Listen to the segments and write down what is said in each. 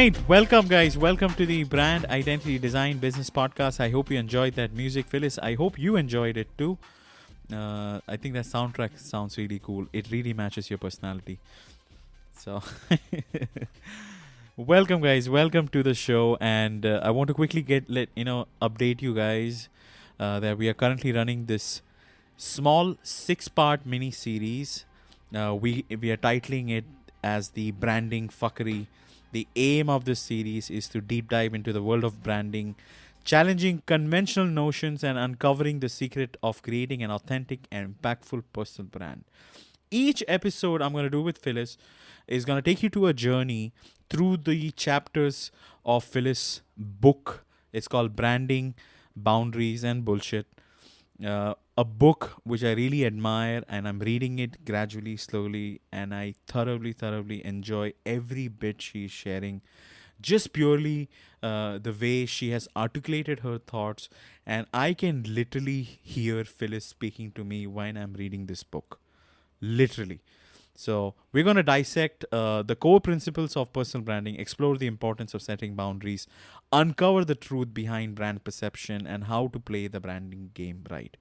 right, welcome guys. Welcome to the Brand Identity Design Business Podcast. I hope you enjoyed that music, Phyllis. I hope you enjoyed it too. I think that soundtrack sounds really cool. It really matches your personality. So, welcome guys. Welcome to the show. And I want to quickly update you guys that we are currently running this small 6-part mini series. We are titling it as the branding fuckery. The aim of this series is to deep dive into the world of branding, challenging conventional notions and uncovering the secret of creating an authentic and impactful personal brand. Each episode I'm going to do with Phyllis is going to take you to a journey through the chapters of Phyllis' book. It's called Branding, Boundaries and Bullshit. A book which I really admire, and I'm reading it gradually, slowly, and I thoroughly enjoy every bit she's sharing. Just purely the way she has articulated her thoughts, and I can literally hear Phyllis speaking to me when I'm reading this book. Literally. So we're going to dissect the core principles of personal branding, explore the importance of setting boundaries, uncover the truth behind brand perception, and how to play the branding game right.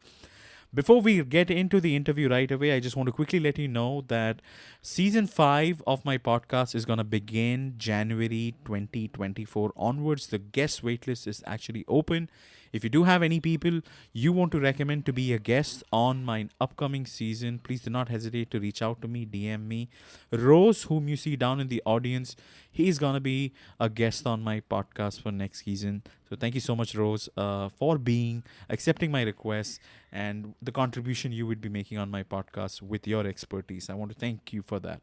Before we get into the interview right away, I just want to quickly let you know that season 5 of my podcast is going to begin January 2024 onwards. The guest waitlist is actually open. If you do have any people you want to recommend to be a guest on my upcoming season, please do not hesitate to reach out to me, DM me. Rose, whom you see down in the audience, he's going to be a guest on my podcast for next season. So thank you so much, Rose, for accepting my request and the contribution you would be making on my podcast with your expertise. I want to thank you for that.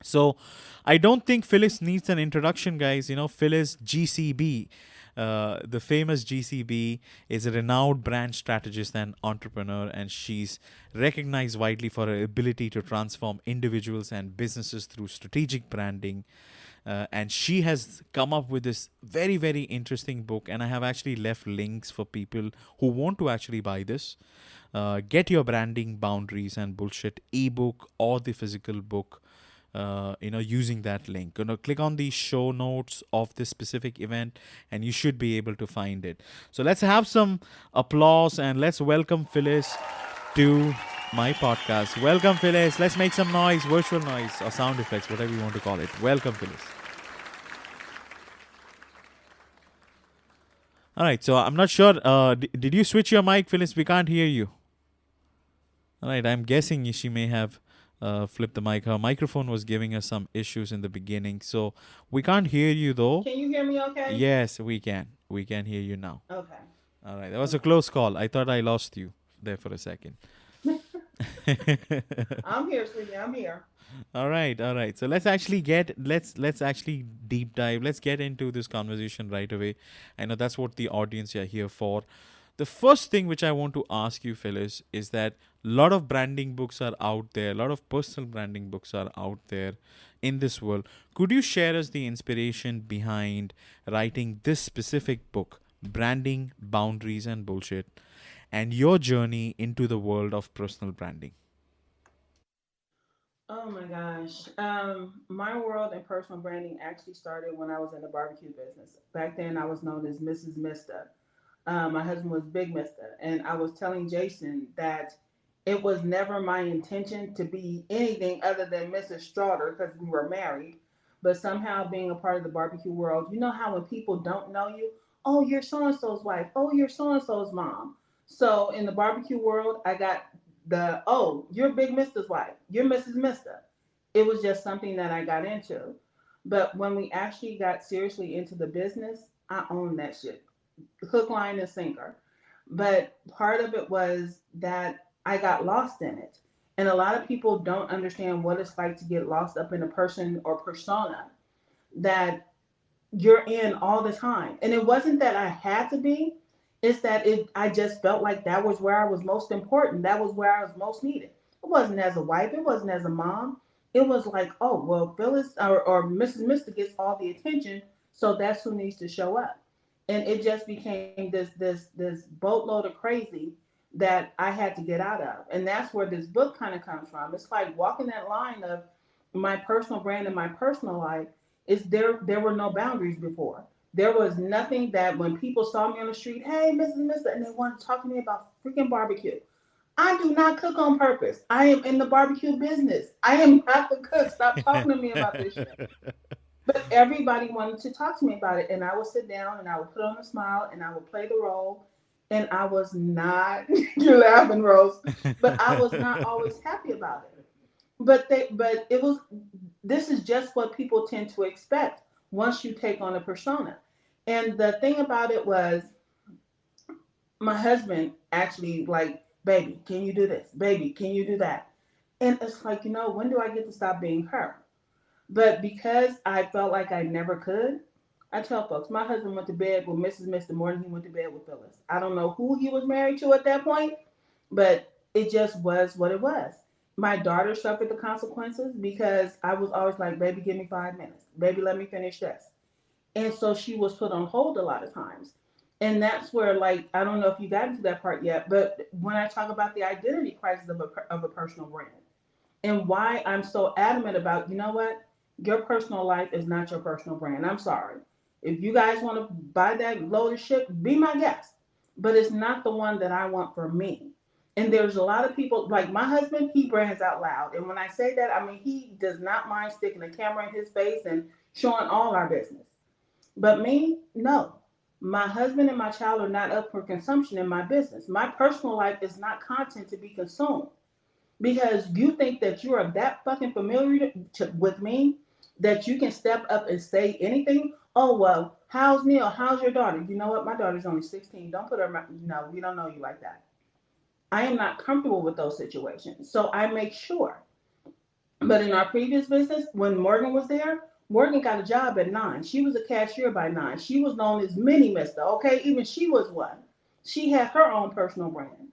So I don't think Phyllis needs an introduction, guys. Phyllis GCB, the famous GCB, is a renowned brand strategist and entrepreneur, and she's recognized widely for her ability to transform individuals and businesses through strategic branding. And she has come up with this very interesting book, and I have actually left links for people who want to actually buy this. Get your Branding, Boundaries and Bullshit ebook or the physical book, using that link. Click on the show notes of this specific event and you should be able to find it. So let's have some applause and let's welcome Phyllis to my podcast. Welcome, Phyllis. Let's make some noise, virtual noise or sound effects, whatever you want to call it. Welcome, Phyllis. All right. So I'm not sure. Did you switch your mic, Phyllis? We can't hear you. All right. I'm guessing she may have flipped the mic. Her microphone was giving us some issues in the beginning. So we can't hear you though. Can you hear me okay? Yes, we can. We can hear you now. Okay. All right. That was a close call. I thought I lost you there for a second. I'm here, sweetie. I'm here. All right. So let's actually deep dive. Let's get into this conversation right away. I know that's what the audience are here for. The first thing which I want to ask you, Phyllis, is that a lot of branding books are out there. A lot of personal branding books are out there in this world. Could you share us the inspiration behind writing this specific book, Branding, Boundaries and Bullshit, and your journey into the world of personal branding? Oh my gosh. My world in personal branding actually started when I was in the barbecue business. Back then, I was known as Mrs. Mister. My husband was Big Mister, and I was telling Jason that it was never my intention to be anything other than Mrs. Strawder because we were married. But somehow, being a part of the barbecue world, you know how when people don't know you, oh, you're so and so's wife, oh, you're so and so's mom. So in the barbecue world, I got oh, you're Big Mister's wife, you're Mrs. Mister. It was just something that I got into. But when we actually got seriously into the business, I owned that shit, hook, line, and sinker. But part of it was that I got lost in it. And a lot of people don't understand what it's like to get lost up in a person or persona that you're in all the time. And it wasn't that I had to be, it's that I just felt like that was where I was most important. That was where I was most needed. It wasn't as a wife, it wasn't as a mom. It was like, oh, well, Phyllis or Mrs. Mister gets all the attention, so that's who needs to show up. And it just became this boatload of crazy that I had to get out of. And that's where this book kind of comes from. It's like walking that line of my personal brand and my personal life There were no boundaries before. There was nothing that when people saw me on the street, hey, Mrs. Mister, and they wanted to talk to me about freaking barbecue. I do not cook on purpose. I am in the barbecue business. I am not the cook. Stop talking to me about this shit. But everybody wanted to talk to me about it. And I would sit down and I would put on a smile and I would play the role. And I was not, you're laughing, Rose, but I was not always happy about it. But it was, this is just what people tend to expect once you take on a persona. And the thing about it was, my husband actually, like, baby, can you do this? Baby, can you do that? And it's like, when do I get to stop being her? But because I felt like I never could, I tell folks, my husband went to bed with Mrs. Mister more than he went to bed with Phyllis. I don't know who he was married to at that point, but it just was what it was. My daughter suffered the consequences because I was always like, baby, give me 5 minutes. Baby, let me finish this. And so she was put on hold a lot of times. And that's where, like, I don't know if you got into that part yet, but when I talk about the identity crisis of a personal brand, and why I'm so adamant about, you know what? Your personal life is not your personal brand. I'm sorry. If you guys want to buy that load of shit, be my guest. But it's not the one that I want for me. And there's a lot of people, like my husband, he brands out loud. And when I say that, I mean, he does not mind sticking a camera in his face and showing all our business. But me, no. My husband and my child are not up for consumption in my business. My personal life is not content to be consumed because you think that you are that fucking familiar with me that you can step up and say anything. Oh, well, how's Neil? How's your daughter? You know what? My daughter's only 16. Don't put her, no, we don't know you like that. I am not comfortable with those situations. So I make sure. But in our previous business, when Morgan was there, Morgan got a job at 9. She was a cashier by 9. She was known as Mini Mister, okay? Even she was one. She had her own personal brand.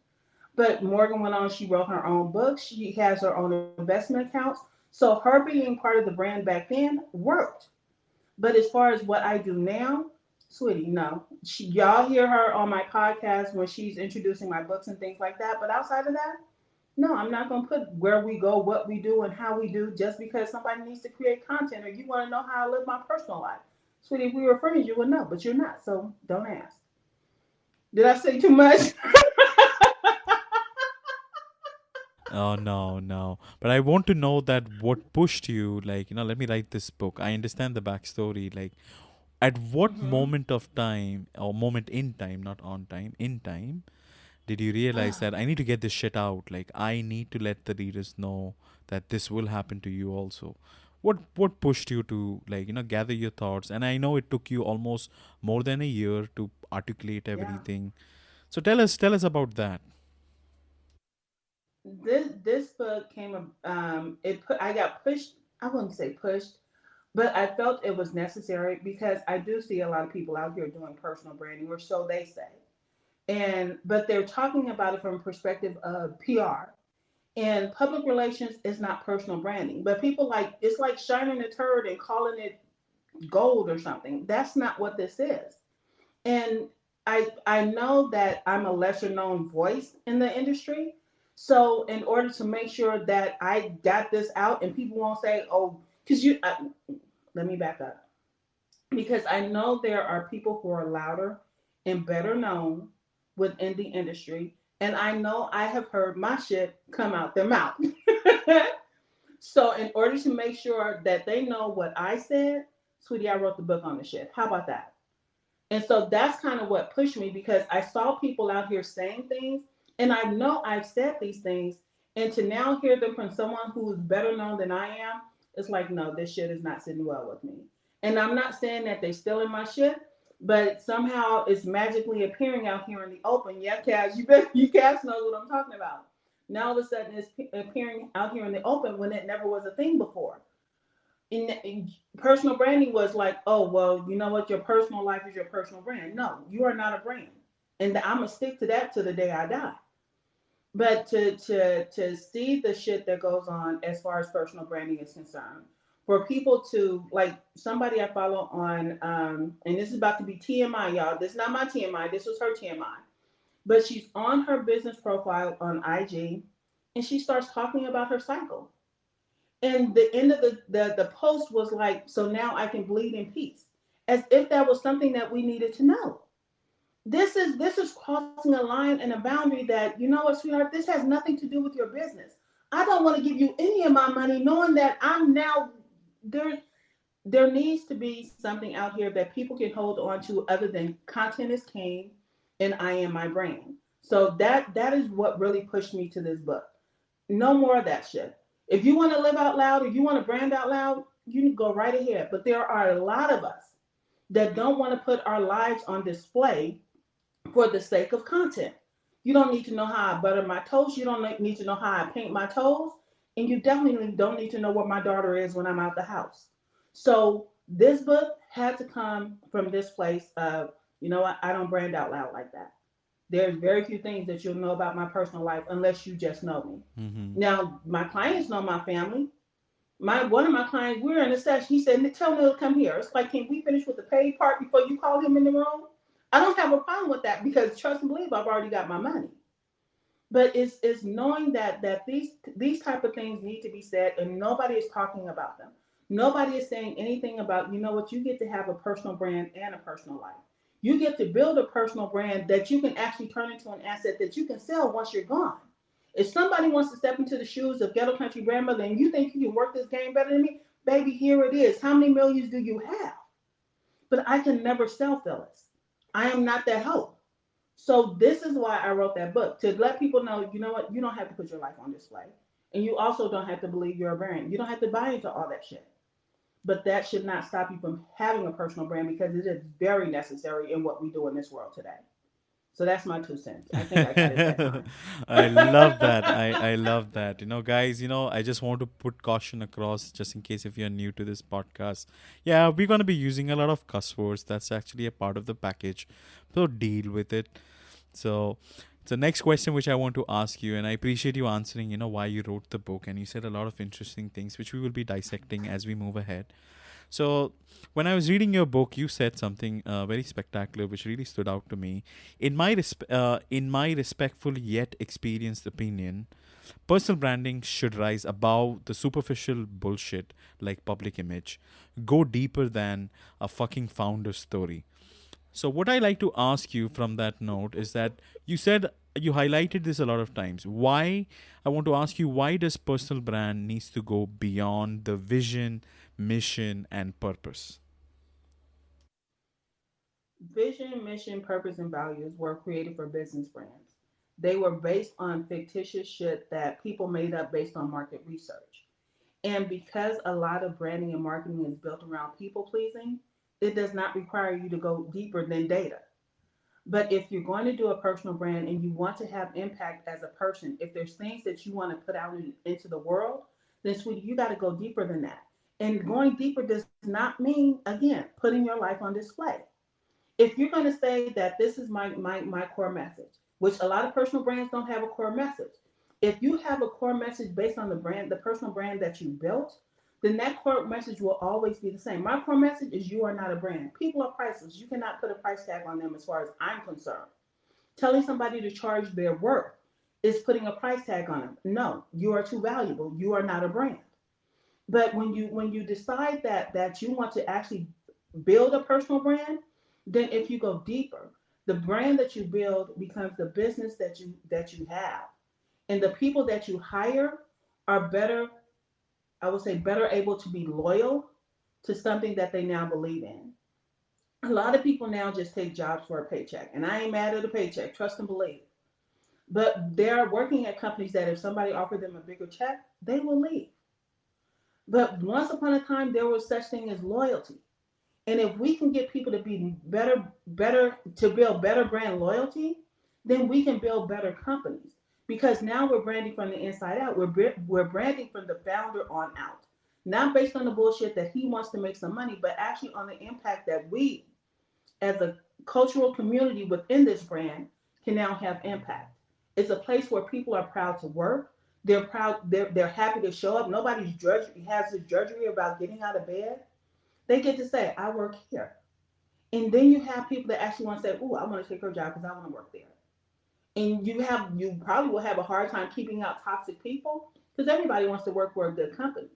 But Morgan went on, she wrote her own books, she has her own investment accounts. So her being part of the brand back then worked. But as far as what I do now, sweetie, no. Y'all hear her on my podcast when she's introducing my books and things like that. But outside of that, no, I'm not going to put where we go, what we do, and how we do just because somebody needs to create content or you want to know how I live my personal life. Sweetie, if we were friends, you would know, but you're not. So don't ask. Did I say too much? Oh no, no. But I want to know that what pushed you, like, let me write this book. I understand the backstory. Like, at what Mm-hmm. moment of time, or moment in time, not on time, in time, did you realize that I need to get this shit out? Like, I need to let the readers know that this will happen to you also. What pushed you to, like, gather your thoughts? And I know it took you almost more than a year to articulate Yeah. everything. So tell us about that. This book came. It put. I got pushed. I wouldn't say pushed, but I felt it was necessary because I do see a lot of people out here doing personal branding, or so they say. And but they're talking about it from a perspective of PR. And public relations is not personal branding, but people like it's like shining a turd and calling it gold or something. That's not what this is. And I know that I'm a lesser known voice in the industry. So in order to make sure that I got this out and people won't say, "Oh," because let me back up because I know there are people who are louder and better known within the industry, and I know I have heard my shit come out their mouth. So in order to make sure that they know what I said, sweetie, I wrote the book on the shit. How about that? And so that's kind of what pushed me because I saw people out here saying things, and I know I've said these things, and to now hear them from someone who is better known than I am, it's like, no, this shit is not sitting well with me. And I'm not saying that they're stealing my shit, but somehow it's magically appearing out here in the open. Yeah, Cass, you Cass knows what I'm talking about. Now all of a sudden it's appearing out here in the open when it never was a thing before. In personal branding was like, oh well, you know what, your personal life is your personal brand. No, you are not a brand, and I'm gonna stick to that to the day I die. But to see the shit that goes on as far as personal branding is concerned, for people to like somebody I follow on, and this is about to be TMI, y'all. This is not my TMI. This was her TMI. But she's on her business profile on IG, and she starts talking about her cycle. And the end of the post was like, so now I can bleed in peace. As if that was something that we needed to know. This is crossing a line and a boundary that, you know what, sweetheart, this has nothing to do with your business. I don't want to give you any of my money knowing that I'm now there. There needs to be something out here that people can hold on to other than content is king and I am my brand. So that is what really pushed me to this book. No more of that shit. If you want to live out loud, if you want to brand out loud, you can go right ahead. But there are a lot of us that don't want to put our lives on display for the sake of content. You don't need to know how I butter my toast. You don't need to know how I paint my toes. And you definitely don't need to know where my daughter is when I'm out the house. So this book had to come from this place of, you know what, I don't brand out loud like that. There's very few things that you'll know about my personal life unless you just know me. Mm-hmm. Now, my clients know my family. My one of my clients, we were in a session. He said, "Tell Neil to come here." It's like, can we finish with the paid part before you call him in the room? I don't have a problem with that because trust and believe, I've already got my money. But it's knowing that these type of things need to be said, and nobody is talking about them. Nobody is saying anything about, you know what, you get to have a personal brand and a personal life. You get to build a personal brand that you can actually turn into an asset that you can sell once you're gone. If somebody wants to step into the shoes of ghetto country grandmother and you think you can work this game better than me, baby, here it is. How many millions do you have? But I can never sell Phyllis. I am not that hoe. So this is why I wrote that book, to let people know, you know what, you don't have to put your life on display. And you also don't have to believe you're a brand. You don't have to buy into all that shit. But that should not stop you from having a personal brand because it is very necessary in what we do in this world today. So that's my 2 cents. I think I got it that time. I love that. I love that. Guys, I just want to put caution across just in case if you're new to this podcast. Yeah, we're going to be using a lot of cuss words. That's actually a part of the package. So deal with it. So, the next question which I want to ask you, and I appreciate you answering, why you wrote the book, and you said a lot of interesting things which we will be dissecting as we move ahead. So, when I was reading your book, you said something very spectacular, which really stood out to me. In my respectful yet experienced opinion, personal branding should rise above the superficial bullshit like public image, go deeper than a fucking founder story. So, what I like to ask you from that note is that you said you highlighted this a lot of times. Why? I want to ask you, why does personal brand needs to go beyond the vision, mission, and purpose? Vision, mission, purpose, and values were created for business brands. They were based on fictitious shit that people made up based on market research. And because a lot of branding and marketing is built around people pleasing, it does not require you to go deeper than data. But if you're going to do a personal brand and you want to have impact as a person, if there's things that you want to put out into the world, then sweetie, you got to go deeper than that. And going deeper does not mean, again, putting your life on display. If you're going to say that this is my core message, which a lot of personal brands don't have a core message. If you have a core message based on the brand, the personal brand that you built, then that core message will always be the same. My core message is you are not a brand. People are priceless. You cannot put a price tag on them as far as I'm concerned. Telling somebody to charge their worth is putting a price tag on them. No, you are too valuable. You are not a brand. But when you decide that you want to actually build a personal brand, then if you go deeper, the brand that you build becomes the business that you have. And the people that you hire are better, I would say better able to be loyal to something that they now believe in. A lot of people now just take jobs for a paycheck. And I ain't mad at a paycheck, trust and believe. But they're working at companies that if somebody offered them a bigger check, they will leave. But once upon a time, there was such thing as loyalty. And if we can get people to be better to build better brand loyalty, then we can build better companies. Because now we're branding from the inside out. We're branding from the founder on out, not based on the bullshit that he wants to make some money, but actually on the impact that we, as a cultural community within this brand, can now have impact. It's a place where people are proud to work. They're proud. They're happy to show up. Nobody's drudgery has this drudgery about getting out of bed. They get to say, I work here. And then you have people that actually want to say, oh, I want to take her job because I want to work there. And you probably will have a hard time keeping out toxic people because everybody wants to work for a good company.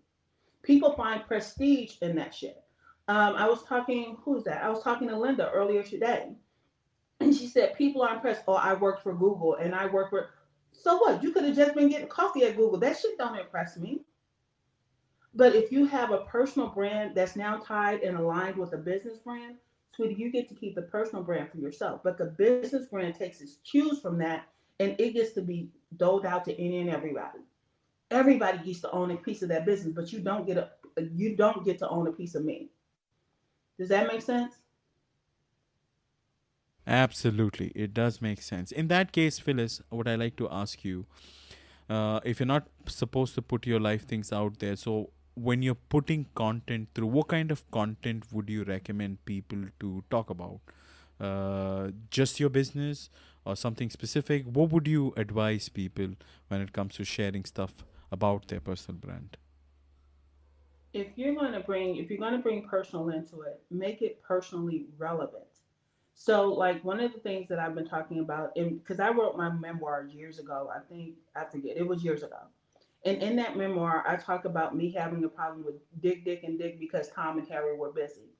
People find prestige in that shit. I was talking, who's that? I was talking to Linda earlier today, and she said people are impressed. Oh, I worked for Google and I work for. So what? You could have just been getting coffee at Google. That shit don't impress me. But if you have a personal brand that's now tied and aligned with a business brand, sweetie, you get to keep the personal brand for yourself. But the business brand takes its cues from that, and it gets to be doled out to any and everybody. Everybody gets to own a piece of that business, but you don't get to own a piece of me. Does that make sense? Absolutely, it does make sense. In that case, Phyllis, what I like to ask you, if you're not supposed to put your life things out there, so when you're putting content through, what kind of content would you recommend people to talk about? Just your business or something specific? What would you advise people when it comes to sharing stuff about their personal brand? If you're going to bring personal into it, make it personally relevant. So, like one of the things that I've been talking about, because I wrote my memoir years ago, I think I forget it was years ago, and in that memoir, I talk about me having a problem with Dick, and Dick because Tom and Harry were busy,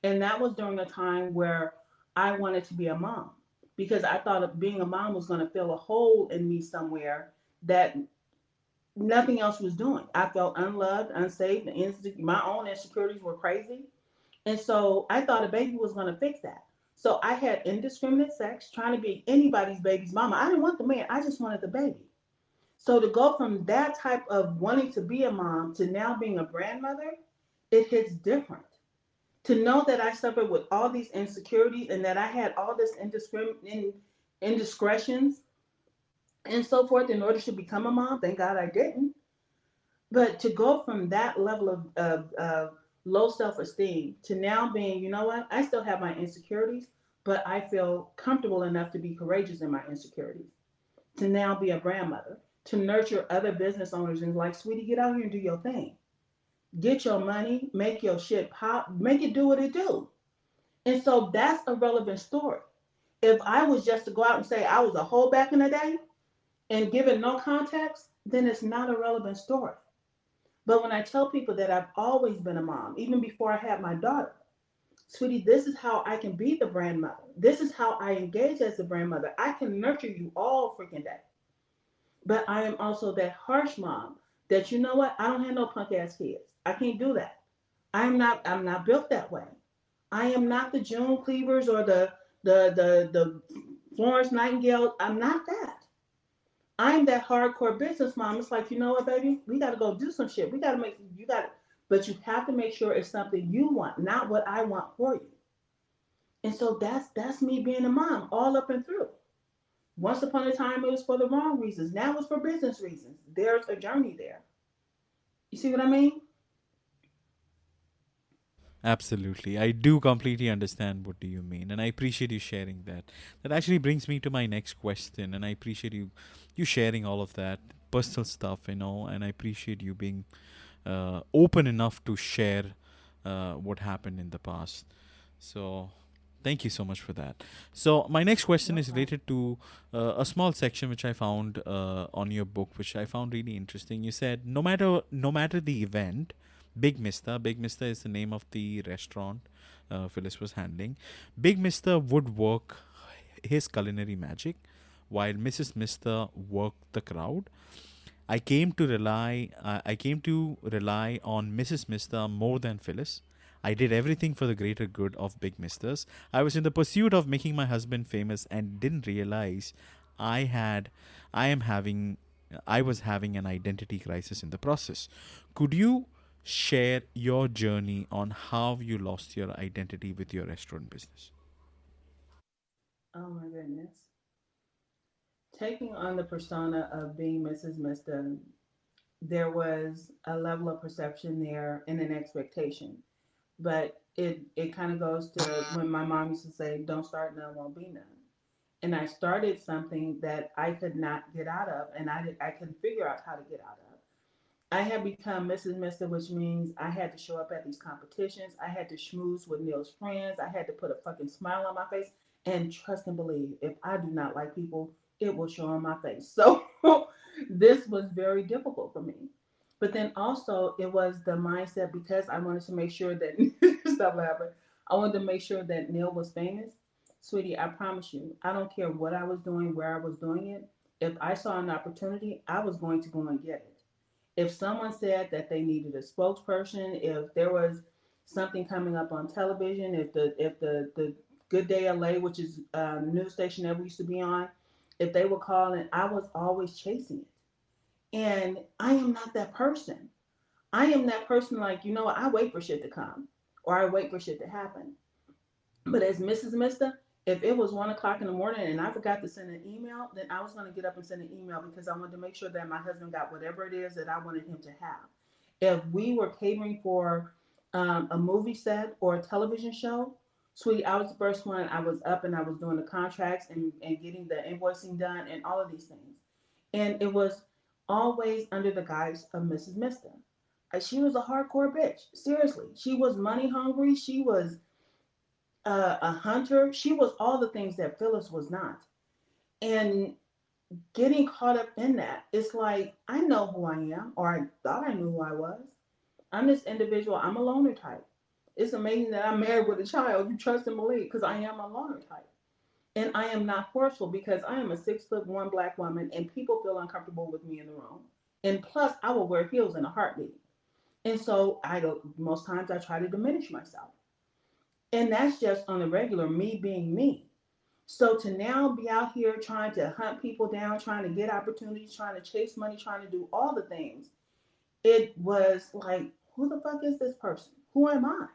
and that was during a time where I wanted to be a mom because I thought of being a mom was going to fill a hole in me somewhere that nothing else was doing. I felt unloved, unsafe, and my own insecurities were crazy. And so I thought a baby was going to fix that. So I had indiscriminate sex, trying to be anybody's baby's mama. I didn't want the man, I just wanted the baby. So to go from that type of wanting to be a mom to now being a grandmother, it hits different. To know that I suffered with all these insecurities and that I had all this indiscretions and so forth in order to become a mom, thank God I didn't. But to go from that level of low self esteem to now being, you know what, I still have my insecurities, but I feel comfortable enough to be courageous in my insecurities. To now be a grandmother, to nurture other business owners and like, sweetie, get out here and do your thing. Get your money, make your shit pop, make it do what it do. And so that's a relevant story. If I was just to go out and say I was a hoe back in the day and give it no context, then it's not a relevant story. But when I tell people that I've always been a mom, even before I had my daughter, sweetie, this is how I can be the grandmother. This is how I engage as the grandmother. I can nurture you all freaking day. But I am also that harsh mom that you know what? I don't have no punk ass kids. I can't do that. I'm not built that way. I am not the June Cleavers or the Florence Nightingale. I'm not that. I'm that hardcore business mom. It's like, you know what, baby? We got to go do some shit. We got to make, you got to, but you have to make sure it's something you want, not what I want for you. And so that's me being a mom all up and through. Once upon a time, it was for the wrong reasons. Now it's for business reasons. There's a journey there. You see what I mean? Absolutely. I do completely understand what do you mean, and I appreciate you sharing that. That actually brings me to my next question, and I appreciate you sharing all of that personal stuff, and I appreciate you being open enough to share what happened in the past. So thank you so much for that. So my next question No is problem. related to a small section which I found on your book, which I found really interesting. You said no matter the event, Big Mister is the name of the restaurant Phyllis was handling. Big Mister would work his culinary magic, while Mrs. Mister worked the crowd. I came to rely on Mrs. Mister more than Phyllis. I did everything for the greater good of Big Misters. I was in the pursuit of making my husband famous and didn't realize I had I am having I was having an identity crisis in the process. Could you share your journey on how you lost your identity with your restaurant business? Oh my goodness. Taking on the persona of being Mrs. Mister, there was a level of perception there and an expectation. But it kind of goes to when my mom used to say, "Don't start none, won't be none." And I started something that I could not get out of, and I couldn't figure out how to get out of. I had become Mrs. Mister, which means I had to show up at these competitions. I had to schmooze with Neil's friends. I had to put a fucking smile on my face. And trust and believe, if I do not like people, it will show on my face. So this was very difficult for me. But then also it was the mindset because I wanted to make sure that stop laughing. I wanted to make sure that Neil was famous. Sweetie, I promise you, I don't care what I was doing, where I was doing it. If I saw an opportunity, I was going to go and get it. If someone said that they needed a spokesperson, if there was something coming up on television, if the Good Day LA, which is a news station that we used to be on, if they were calling, I was always chasing it. And I am not that person. I am that person like, I wait for shit to come or I wait for shit to happen. But as Mrs. Mister, if it was 1 o'clock in the morning and I forgot to send an email, then I was going to get up and send an email because I wanted to make sure that my husband got whatever it is that I wanted him to have. If we were catering for a movie set or a television show, sweetie, I was the first one. I was up and I was doing the contracts and getting the invoicing done and all of these things. And it was always under the guise of Mrs. Mister. She was a hardcore bitch. Seriously, she was money hungry. She was a hunter. She was all the things that Phyllis was not. And getting caught up in that, it's like I know who I am, or I thought I knew who I was. I'm this individual. I'm a loner type. It's amazing that I'm married with a child. You trust and believe because I am a loner type. And I am not forceful because I am a 6'1" black woman and people feel uncomfortable with me in the room. And plus, I will wear heels in a heartbeat. And so I don't, most times I try to diminish myself. And that's just on the regular, me being me. So to now be out here trying to hunt people down, trying to get opportunities, trying to chase money, trying to do all the things, it was like, who the fuck is this person? Who am I?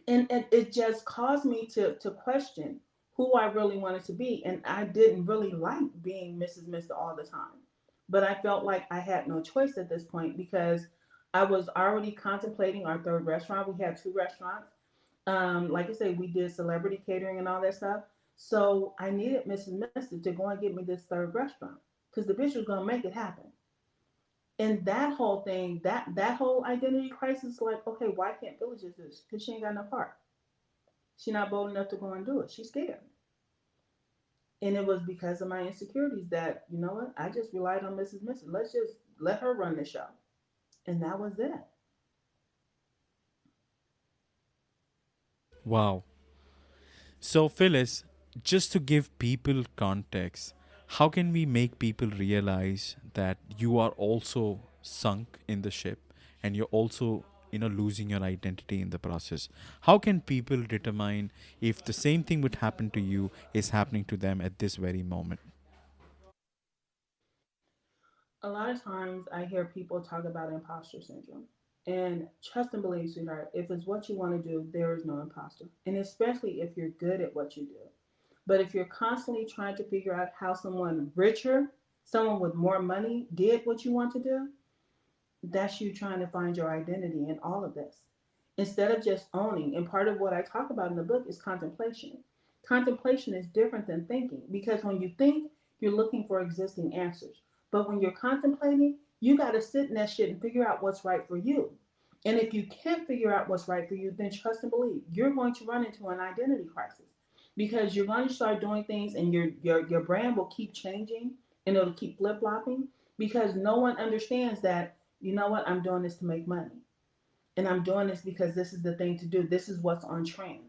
And it just caused me to question who I really wanted to be. And I didn't really like being Mrs. Mister all the time. But I felt like I had no choice at this point because I was already contemplating our third restaurant. We had two restaurants. Like I said, we did celebrity catering and all that stuff. So I needed Mrs. Mister to go and get me this third restaurant because the bitch was gonna make it happen. And that whole thing, that whole identity crisis, like, okay, why can't Phyllis just do this? Because she ain't got no heart. She's not bold enough to go and do it. She's scared. And it was because of my insecurities that, you know what, I just relied on Mrs. Mister. Let's just let her run the show. And that was it. Wow. So, Phyllis, just to give people context, how can we make people realize that you are also sunk in the ship and you're also, losing your identity in the process? How can people determine if the same thing would happen to you is happening to them at this very moment? A lot of times I hear people talk about imposter syndrome. And trust and believe, sweetheart, if it's what you want to do, there is no imposter. And especially if you're good at what you do. But if you're constantly trying to figure out how someone richer, someone with more money did what you want to do, that's you trying to find your identity in all of this. Instead of just owning, and part of what I talk about in the book is contemplation. Contemplation is different than thinking because when you think, you're looking for existing answers. But when you're contemplating, you got to sit in that shit and figure out what's right for you. And if you can't figure out what's right for you, then trust and believe you're going to run into an identity crisis because you're going to start doing things and your brand will keep changing and it'll keep flip flopping because no one understands that, you know what, I'm doing this to make money. And I'm doing this because this is the thing to do. This is what's on trend.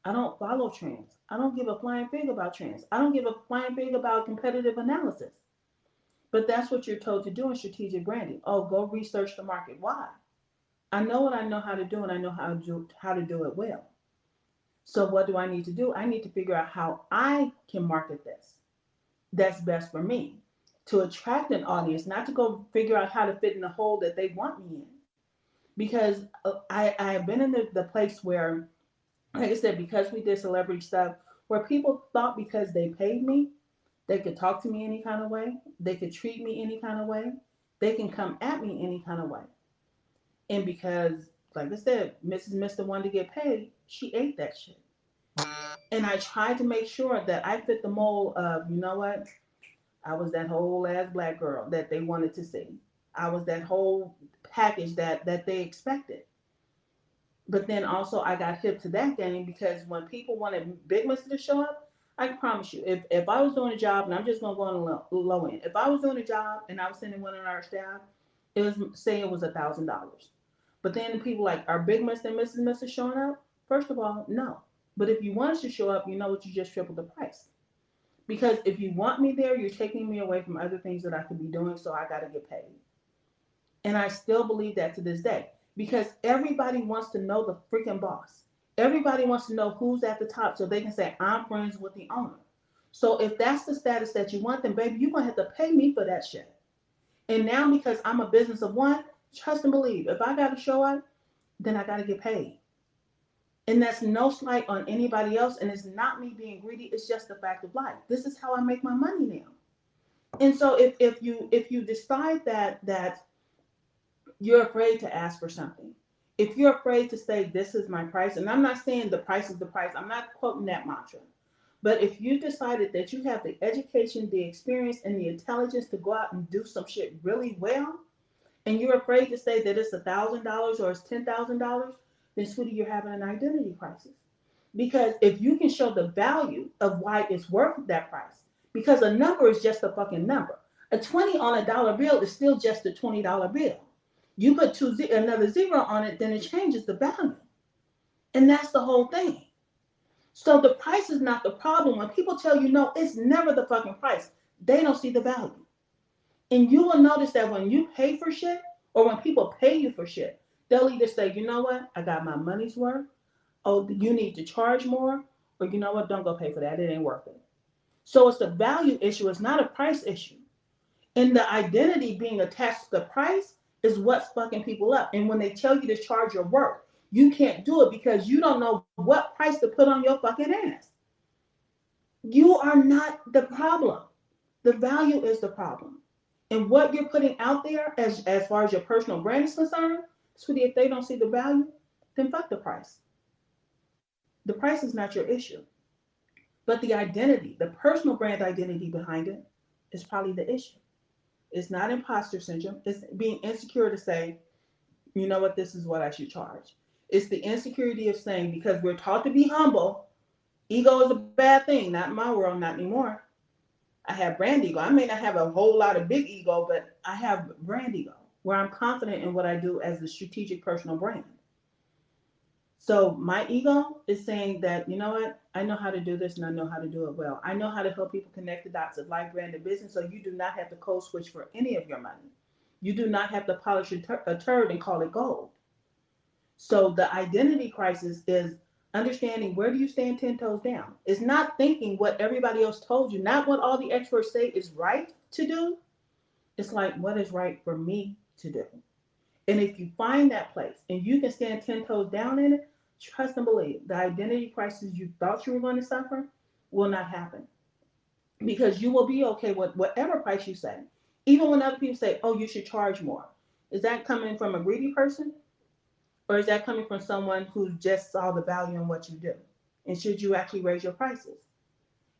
I don't follow trends. I don't give a flying fig about trends. I don't give a flying fig about competitive analysis. But that's what you're told to do in strategic branding. Oh, go research the market. Why? I know what I know how to do, and I know how to do it well. So what do I need to do? I need to figure out how I can market this. That's best for me to attract an audience, not to go figure out how to fit in the hole that they want me in. Because I have been in the place where, like I said, because we did celebrity stuff, where people thought because they paid me, they could talk to me any kind of way, they could treat me any kind of way, they can come at me any kind of way. And because, like I said, Mrs. Mister wanted to get paid, she ate that shit. And I tried to make sure that I fit the mold of, you know what, I was that whole ass black girl that they wanted to see. I was that whole package that they expected. But then also I got hip to that game because when people wanted Big Mister to show up, I can promise you, if I was doing a job, and I'm just gonna go on the low end, if I was doing a job and I was sending one of our staff, It was say it was $1,000. But then the people like, are Big Mr. and Mrs. Mister showing up? First of all, no. But if you want us to show up, you know what? You just triple the price. Because if you want me there, you're taking me away from other things that I could be doing, so I got to get paid. And I still believe that to this day because everybody wants to know the freaking boss. Everybody wants to know who's at the top so they can say, I'm friends with the owner. So if that's the status that you want, then baby, you're going to have to pay me for that shit. And now because I'm a business of one, trust and believe, if I got to show up, then I got to get paid. And that's no slight on anybody else. And it's not me being greedy. It's just the fact of life. This is how I make my money now. And so if you decide that you're afraid to ask for something. If you're afraid to say, this is my price, and I'm not saying the price is the price, I'm not quoting that mantra. But if you decided that you have the education, the experience, and the intelligence to go out and do some shit really well, and you're afraid to say that it's $1,000 or it's $10,000, then sweetie, you're having an identity crisis. Because if you can show the value of why it's worth that price, because a number is just a fucking number. A 20 on a dollar bill is still just a $20 bill. You put another zero on it, then it changes the value. And that's the whole thing. So the price is not the problem. When people tell you no, it's never the fucking price. They don't see the value. And you will notice that when you pay for shit, or when people pay you for shit, they'll either say, you know what, I got my money's worth. Oh, you need to charge more. Or you know what, don't go pay for that. It ain't worth it. So it's a value issue. It's not a price issue. And the identity being attached to the price is what's fucking people up. And when they tell you to charge your work, you can't do it because you don't know what price to put on your fucking ass. You are not the problem. The value is the problem. And what you're putting out there as far as your personal brand is concerned, sweetie, if they don't see the value, then fuck the price. The price is not your issue. But the identity, the personal brand identity behind it is probably the issue. It's not imposter syndrome. It's being insecure to say, you know what, this is what I should charge. It's the insecurity of saying, because we're taught to be humble, ego is a bad thing. Not in my world, not anymore. I have brand ego. I may not have a whole lot of big ego, but I have brand ego where I'm confident in what I do as the strategic personal brand. So my ego is saying that, you know what, I know how to do this and I know how to do it well. I know how to help people connect the dots of life, brand, and business so you do not have to code switch for any of your money. You do not have to polish a turd and call it gold. So the identity crisis is understanding where do you stand 10 toes down. It's not thinking what everybody else told you, not what all the experts say is right to do. It's like, what is right for me to do? And if you find that place and you can stand 10 toes down in it, trust and believe the identity crisis you thought you were going to suffer will not happen because you will be okay with whatever price you say. Even when other people say, oh, you should charge more. Is that coming from a greedy person? Or is that coming from someone who just saw the value in what you do? And should you actually raise your prices?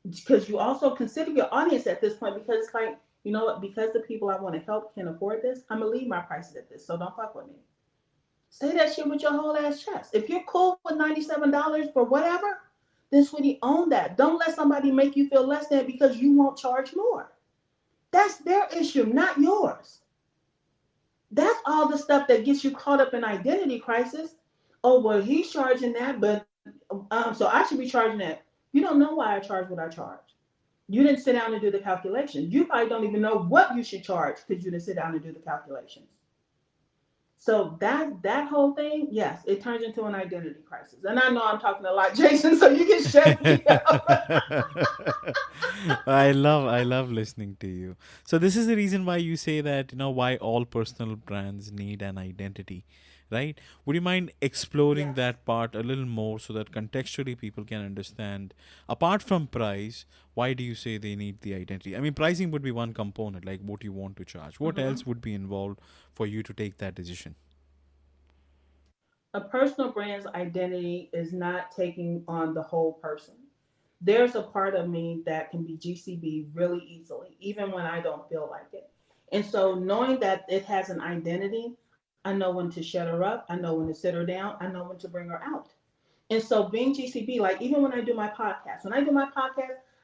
Because you also consider your audience at this point because it's like, you know what, because the people I want to help can afford this, I'm going to leave my prices at this. So don't fuck with me. Say that shit with your whole ass chest. If you're cool with $97 for whatever, then sweetie, own that. Don't let somebody make you feel less than because you won't charge more. That's their issue, not yours. That's all the stuff that gets you caught up in identity crisis. Oh, well, he's charging that, but so I should be charging that. You don't know why I charge what I charge. You didn't sit down and do the calculations. You probably don't even know what you should charge because you didn't sit down and do the calculations. So that whole thing, yes, it turns into an identity crisis. And I know I'm talking a lot, Jason, so you can shut me up. I love listening to you. So this is the reason why you say that, why all personal brands need an identity, right? Would you mind exploring Yes. that part a little more so that contextually people can understand, apart from price, why do you say they need the identity? I mean, pricing would be one component, like what you want to charge. What Mm-hmm. else would be involved for you to take that decision? A personal brand's identity is not taking on the whole person. There's a part of me that can be GCB really easily, even when I don't feel like it. And so, knowing that it has an identity, I know when to shut her up, I know when to sit her down, I know when to bring her out. And so, being GCB, like even when I do my podcast,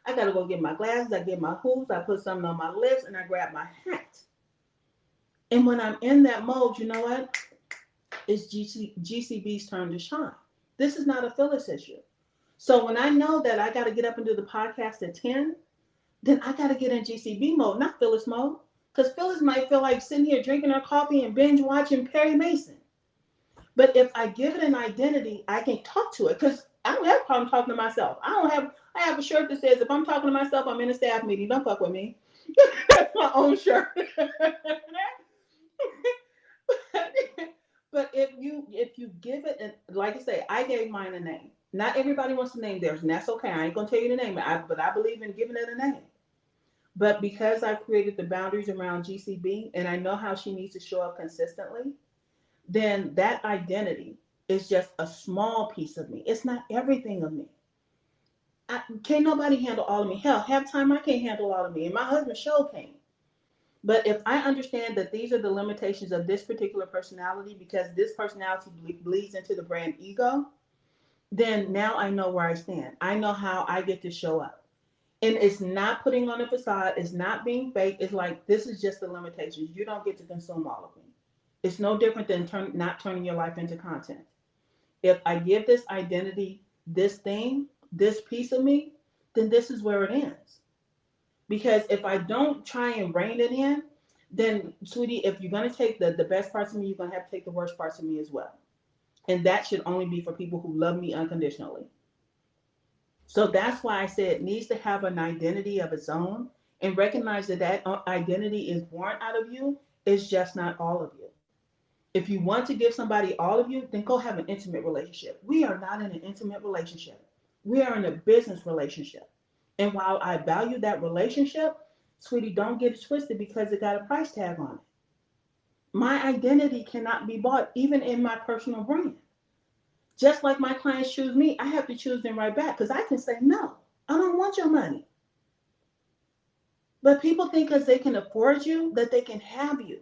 I got to go get my glasses, I get my hooves, I put something on my lips, and I grab my hat. And when I'm in that mode, you know what? It's GCB's turn to shine. This is not a Phyllis issue. So when I know that I got to get up and do the podcast at 10, then I got to get in GCB mode, not Phyllis mode. Because Phyllis might feel like sitting here drinking her coffee and binge watching Perry Mason. But if I give it an identity, I can talk to it. Because I don't have a problem talking to myself. I have a shirt that says, if I'm talking to myself, I'm in a staff meeting. Don't fuck with me. That's my own shirt. But if you give it, like I say, I gave mine a name. Not everybody wants to name theirs, and that's okay. I ain't gonna tell you the name, but I believe in giving it a name. But because I've created the boundaries around GCB, and I know how she needs to show up consistently, then that identity is just a small piece of me. It's not everything of me. Can't nobody handle all of me. Hell, half time I can't handle all of me, and my husband sure can't. But if I understand that these are the limitations of this particular personality, because this personality bleeds into the brand ego, then now I know where I stand. I know how I get to show up. And it's not putting on a facade. It's not being fake. It's like, this is just the limitations. You don't get to consume all of me. It's no different than not turning your life into content. If I give this identity, this thing, this piece of me, then this is where it ends. Because if I don't try and rein it in, then, sweetie, if you're going to take the best parts of me, you're going to have to take the worst parts of me as well. And that should only be for people who love me unconditionally. So that's why I said it needs to have an identity of its own, and recognize that that identity is born out of you. It's just not all of you. If you want to give somebody all of you, then go have an intimate relationship. We are not in an intimate relationship. We are in a business relationship. And while I value that relationship, sweetie, don't get it twisted because it got a price tag on it. My identity cannot be bought, even in my personal brand. Just like my clients choose me, I have to choose them right back because I can say, no, I don't want your money. But people think because they can afford you that they can have you.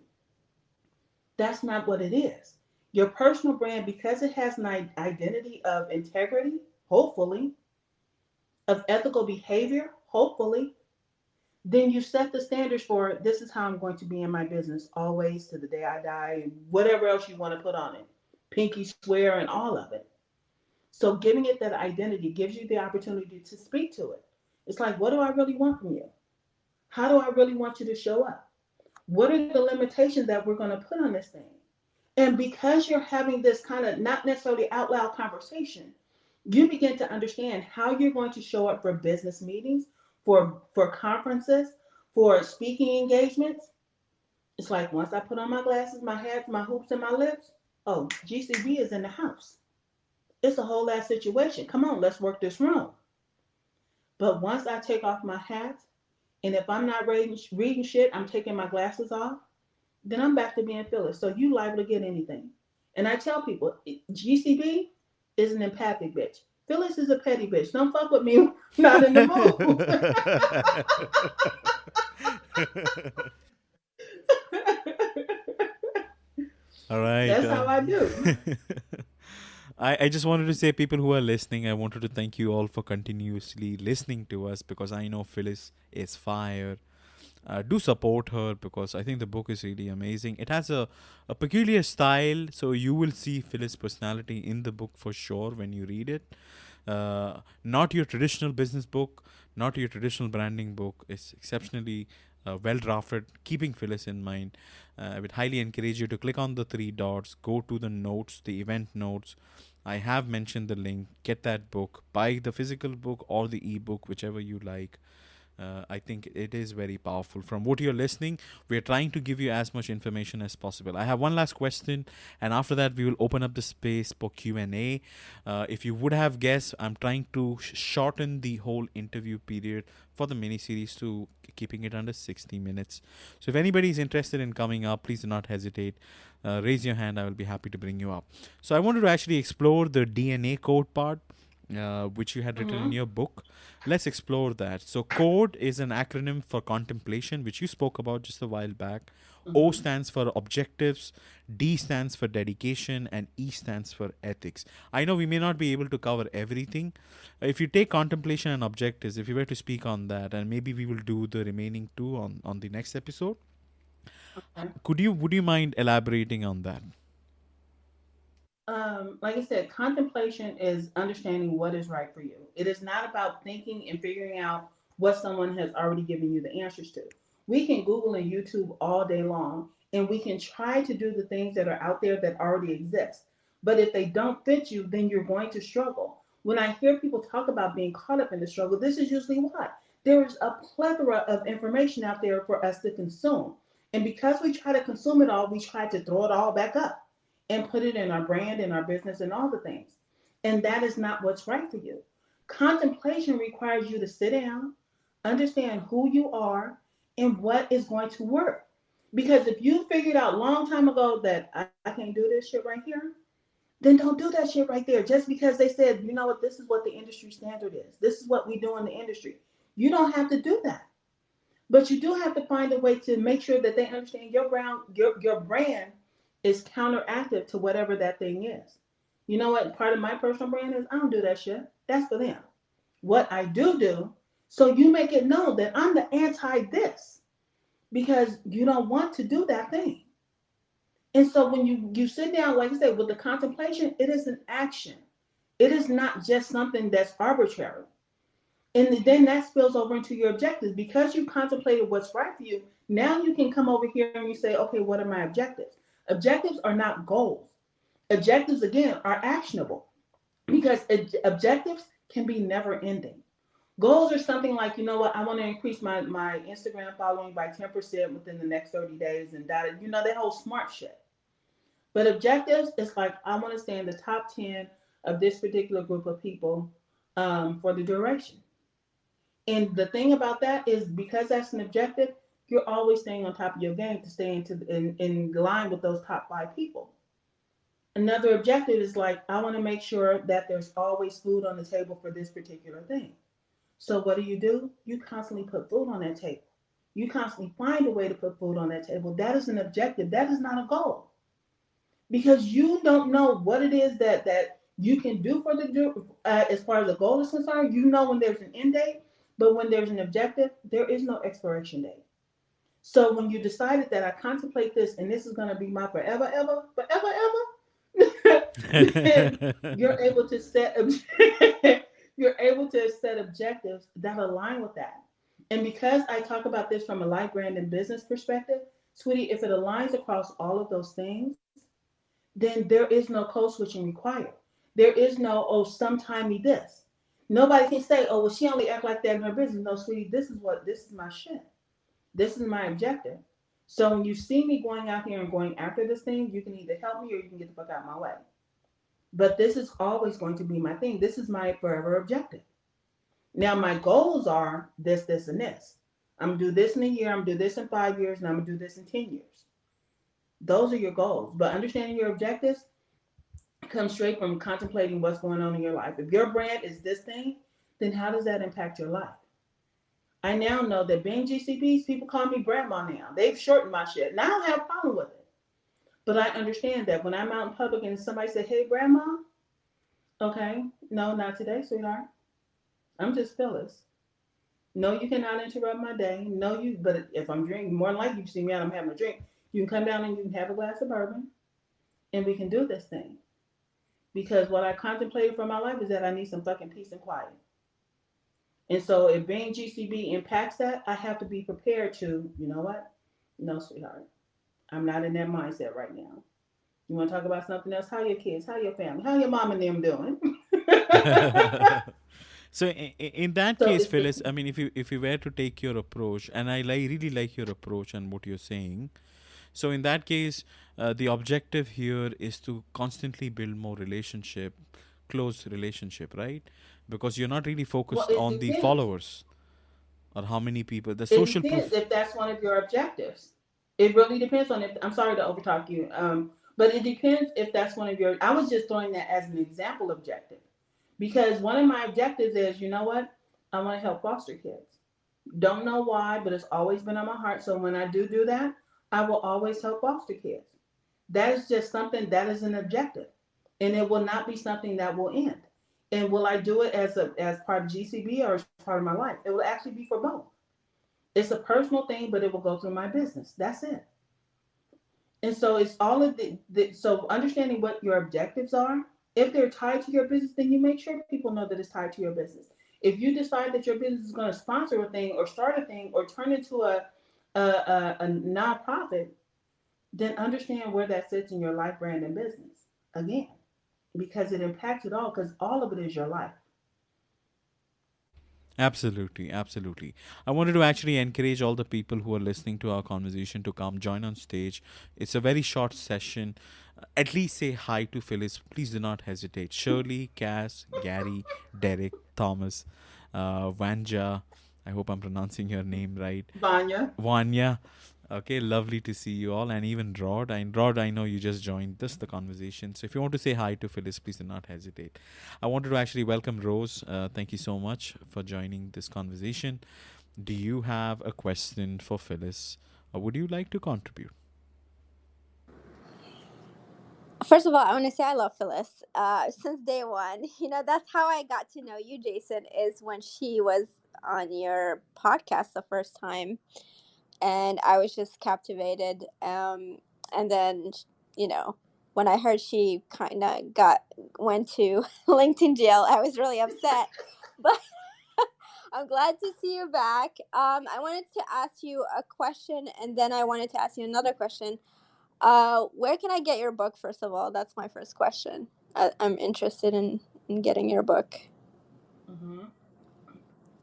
That's not what it is. Your personal brand, because it has an identity of integrity, hopefully, of ethical behavior, hopefully, then you set the standards for this is how I'm going to be in my business always to the day I die, and whatever else you want to put on it. Pinky swear and all of it. So giving it that identity gives you the opportunity to speak to it. It's like, what do I really want from you? How do I really want you to show up? What are the limitations that we're going to put on this thing? And because you're having this kind of not necessarily out loud conversation, you begin to understand how you're going to show up for business meetings, for conferences, for speaking engagements. It's like once I put on my glasses, my hats, my hoops, and my lips, oh, GCB is in the house. It's a whole ass situation. Come on, let's work this room. But once I take off my hat, and if I'm not reading shit, I'm taking my glasses off, then I'm back to being Phyllis. So you liable to get anything. And I tell people, GCB is an empathic bitch. Phyllis is a petty bitch. Don't fuck with me. Not in the mood. All right. That's how I do. I just wanted to say, people who are listening, I wanted to thank you all for continuously listening to us, because I know Phyllis is fire. Do support her, because I think the book is really amazing. It has a peculiar style, so you will see Phyllis' personality in the book for sure when you read it. Not your traditional business book, not your traditional branding book. It's exceptionally well drafted, keeping Phyllis in mind. I would highly encourage you to click on the three dots, go to the notes, the event notes. I have mentioned the link. Get that book, buy the physical book or the ebook, whichever you like. I think it is very powerful. From what you're listening, we're trying to give you as much information as possible. I have one last question, and after that, we will open up the space for Q&A. If you would have guessed, I'm trying to shorten the whole interview period for the mini-series to keeping it under 60 minutes. So if anybody is interested in coming up, please do not hesitate. Raise your hand. I will be happy to bring you up. So I wanted to actually explore the DNA code part, which you had written in your book. Let's explore that. So CODE is an acronym for contemplation, which you spoke about just a while back. O stands for objectives, D stands for dedication, and E stands for ethics. I know we may not be able to cover everything. If you take contemplation and objectives, if you were to speak on that, and maybe we will do the remaining two on the next episode. Okay. Would you mind elaborating on that? Like I said, contemplation is understanding what is right for you. It is not about thinking and figuring out what someone has already given you the answers to. We can Google and YouTube all day long, and we can try to do the things that are out there that already exist. But if they don't fit you, then you're going to struggle. When I hear people talk about being caught up in the struggle, this is usually why. There is a plethora of information out there for us to consume. And because we try to consume it all, we try to throw it all back up and put it in our brand and our business and all the things. And that is not what's right for you. Contemplation requires you to sit down, understand who you are and what is going to work. Because if you figured out a long time ago that I can't do this shit right here, then don't do that shit right there. Just because they said, you know what, this is what the industry standard is. This is what we do in the industry. You don't have to do that. But you do have to find a way to make sure that they understand your brand is counteractive to whatever that thing is. You know what? Part of my personal brand is I don't do that shit. That's for them. What I do, so you make it known that I'm the anti this because you don't want to do that thing. And so when you sit down, like I said, with the contemplation, it is an action. It is not just something that's arbitrary. And then that spills over into your objectives because you contemplated what's right for you. Now you can come over here and you say, okay, what are my objectives? Objectives are not goals. Objectives, again, are actionable because objectives can be never ending. Goals are something like, you know what, I want to increase my Instagram following by 10% within the next 30 days and that, you know, that whole smart shit. But objectives is like, I want to stay in the top 10 of this particular group of people for the duration. And the thing about that is because that's an objective, you're always staying on top of your game to stay in line with those top 5 people. Another objective is like, I want to make sure that there's always food on the table for this particular thing. So what do? You constantly put food on that table. You constantly find a way to put food on that table. That is an objective. That is not a goal. Because you don't know what it is that you can do for the as far as the goal is concerned. You know when there's an end date, but when there's an objective, there is no expiration date. So when you decided that I contemplate this and this is going to be my forever, ever, forever, ever, then you're able to set you're able to set objectives that align with that. And because I talk about this from a life brand and business perspective, sweetie, if it aligns across all of those things, then there is no code switching required. There is no, oh, sometime me this. Nobody can say, oh, well, she only act like that in her business. No, sweetie, this is my shit. This is my objective. So when you see me going out here and going after this thing, you can either help me or you can get the fuck out of my way. But this is always going to be my thing. This is my forever objective. Now my goals are this, this, and this. I'm gonna do this in a year, I'm gonna do this in 5 years, and I'm gonna do this in 10 years. Those are your goals. But understanding your objectives comes straight from contemplating what's going on in your life. If your brand is this thing, then how does that impact your life? I now know that being GCPs, people call me Brandma now. They've shortened my shit. And I don't have a problem with it. But I understand that when I'm out in public and somebody say, hey, Grandma, okay, no, not today, sweetheart. I'm just Phyllis. No, you cannot interrupt my day. No, you, but if I'm drinking, more than likely you see me out, I'm having a drink. You can come down and you can have a glass of bourbon and we can do this thing. Because what I contemplated for my life is that I need some fucking peace and quiet. And so if being GCB impacts that, I have to be prepared to, you know what? No, sweetheart. I'm not in that mindset right now. You want to talk about something else? How your kids? How your family? How your mom and them doing? So in that So case, it's Phyllis, I mean, if you were to take your approach, and I really like your approach and what you're saying. So in that case, the objective here is to constantly build more relationship, close relationship, right? Because you're not really well, focused it on the depends. followers or how many people. The It social depends proof. if that's one of your objectives. It really depends on if. I'm sorry to overtalk you, but it depends if that's one of your. I was just throwing that as an example objective, because one of my objectives is, you know what, I want to help foster kids. Don't know why, but it's always been on my heart. So when I do that, I will always help foster kids. That is just something that is an objective, and it will not be something that will end. And will I do it as part of GCB or as part of my life? It will actually be for both. It's a personal thing, but it will go through my business. That's it. And so it's all of so understanding what your objectives are. If they're tied to your business, then you make sure people know that it's tied to your business. If you decide that your business is going to sponsor a thing or start a thing or turn into a nonprofit, then understand where that sits in your life, brand, and business. Again, because it impacts it all, because all of it is your life. Absolutely, absolutely. I wanted to actually encourage all the people who are listening to our conversation to come join on stage. It's a very short session. At least say hi to Phyllis. Please do not hesitate. Shirley, Cass, Gary, Derek, Thomas, Vanja. I hope I'm pronouncing your name right. Vanya. Vanya. Okay, lovely to see you all, and even Rod. And Rod, I know you just joined this the conversation. So if you want to say hi to Phyllis, please do not hesitate. I wanted to actually welcome Rose. Thank you so much for joining this conversation. Do you have a question for Phyllis, or would you like to contribute? First of all, I want to say I love Phyllis since day one. That's how I got to know you, Jason, is when she was on your podcast the first time. And I was just captivated. And then, you know, when I heard she kind of went to LinkedIn jail, I was really upset. But I'm glad to see you back. I wanted to ask you a question, and then I wanted to ask you another question. Where can I get your book, first of all? That's my first question. I'm interested in getting your book. Mm-hmm.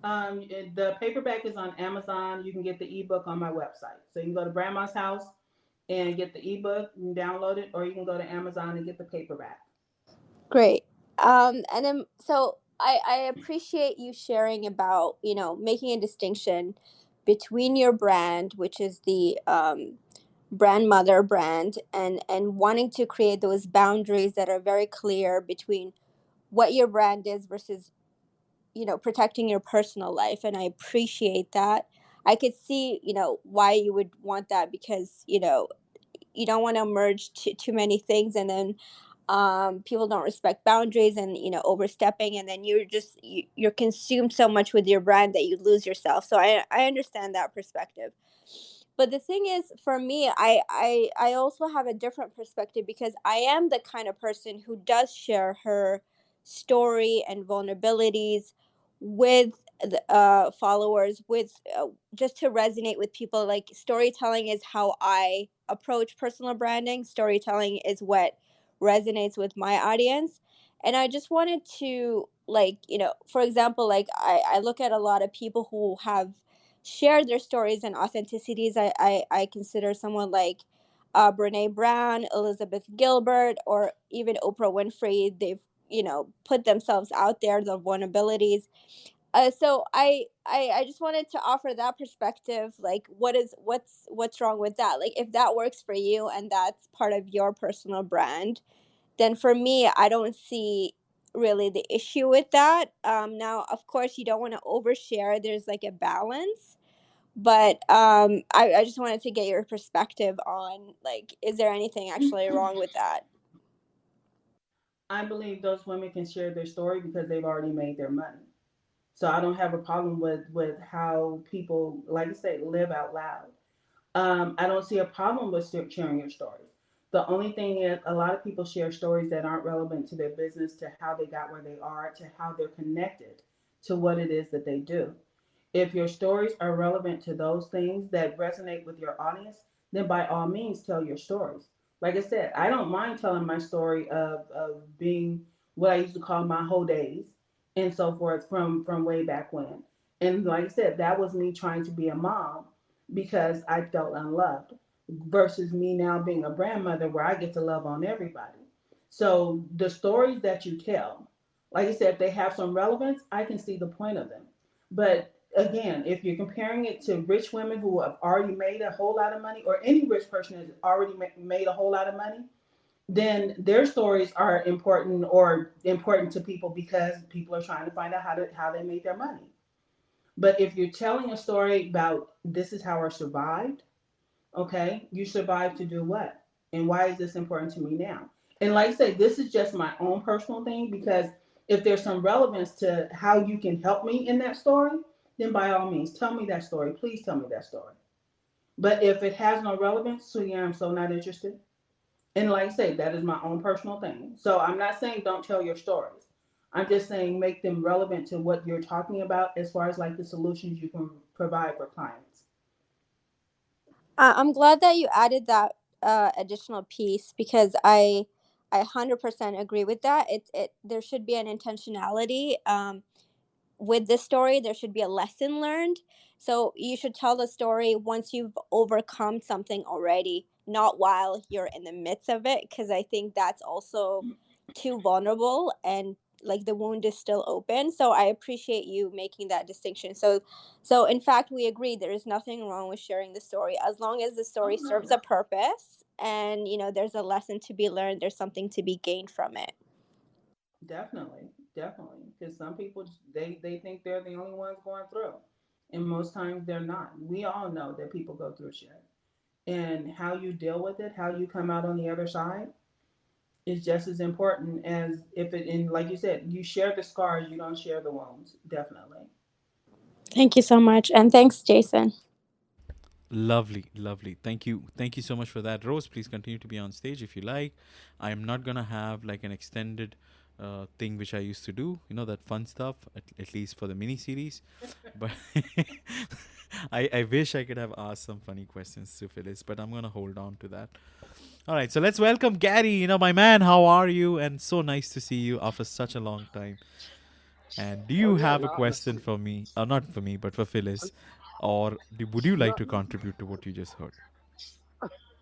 The paperback is on Amazon. You can get the ebook on my website. So you can go to Brandma's house and get the ebook and download it, or you can go to Amazon and get the paperback. Great. And then, so I appreciate you sharing about, making a distinction between your brand, which is the brand mother brand, and wanting to create those boundaries that are very clear between what your brand is versus protecting your personal life. And I appreciate that. I could see why you would want that, because you don't want to merge too many things, and then people don't respect boundaries, and overstepping, and then you're consumed so much with your brand that you lose yourself. So I understand that perspective. But the thing is, for me, I also have a different perspective, because I am the kind of person who does share her story and vulnerabilities with the followers, with just to resonate with people. Like, storytelling is how I approach personal branding. Storytelling is what resonates with my audience. And I just wanted to, like, for example, like, I look at a lot of people who have shared their stories and authenticities. I consider someone like Brene Brown, Elizabeth Gilbert, or even Oprah Winfrey. They've put themselves out there, the vulnerabilities. So I just wanted to offer that perspective. Like, what's wrong with that? Like, if that works for you and that's part of your personal brand, then for me, I don't see really the issue with that. Now, of course, you don't want to overshare. There's like a balance. But I just wanted to get your perspective on, like, is there anything actually wrong with that? I believe those women can share their story because they've already made their money. So I don't have a problem with how people, like I say, live out loud. I don't see a problem with sharing your stories. The only thing is, a lot of people share stories that aren't relevant to their business, to how they got where they are, to how they're connected to what it is that they do. If your stories are relevant to those things that resonate with your audience, then by all means tell your stories. Like I said, I don't mind telling my story of being what I used to call my whole days and so forth from way back when. And like I said, that was me trying to be a mom because I felt unloved versus me now being a grandmother where I get to love on everybody. So the stories that you tell, like I said, if they have some relevance, I can see the point of them. But again, if you're comparing it to rich women who have already made a whole lot of money, or any rich person has already made a whole lot of money, then their stories are important, or important to people because people are trying to find out how they made their money. But if you're telling a story about this is how I survived, okay, you survived to do what? And why is this important to me now? And like I say, this is just my own personal thing, because if there's some relevance to how you can help me in that story, then by all means, tell me that story. Please tell me that story. But if it has no relevance, so yeah, I'm so not interested. And like I say, that is my own personal thing. So I'm not saying don't tell your stories. I'm just saying make them relevant to what you're talking about as far as like the solutions you can provide for clients. I'm glad that you added that additional piece, because I 100% agree with that. It there should be an intentionality. With this story, there should be a lesson learned. So you should tell the story once you've overcome something already, not while you're in the midst of it, because I think that's also too vulnerable, and like the wound is still open. So I appreciate you making that distinction. So in fact, we agree there is nothing wrong with sharing the story, as long as the story Oh no, serves a purpose, and there's a lesson to be learned, there's something to be gained from it. definitely, definitely. Because some people they think they're the only ones going through, and most times they're not. We all know that people go through shit, and how you deal with it, how you come out on the other side, is just as important as if it. And like you said, you share the scars, you don't share the wounds. Definitely. Thank you so much, and thanks, Jason. Lovely, lovely. Thank you so much for that. Rose, please continue to be on stage if you like. I'm not gonna have like an extended thing which I used to do, that fun stuff, at least for the mini series. But I wish I could have asked some funny questions to Phyllis, but I'm gonna hold on to that. All right, so let's welcome Gary. My man, how are you? And so nice to see you after such a long time. And do Oh you yeah, have a no, question for me? Not for me, but for Phyllis. Or would you like no, to contribute to what you just heard?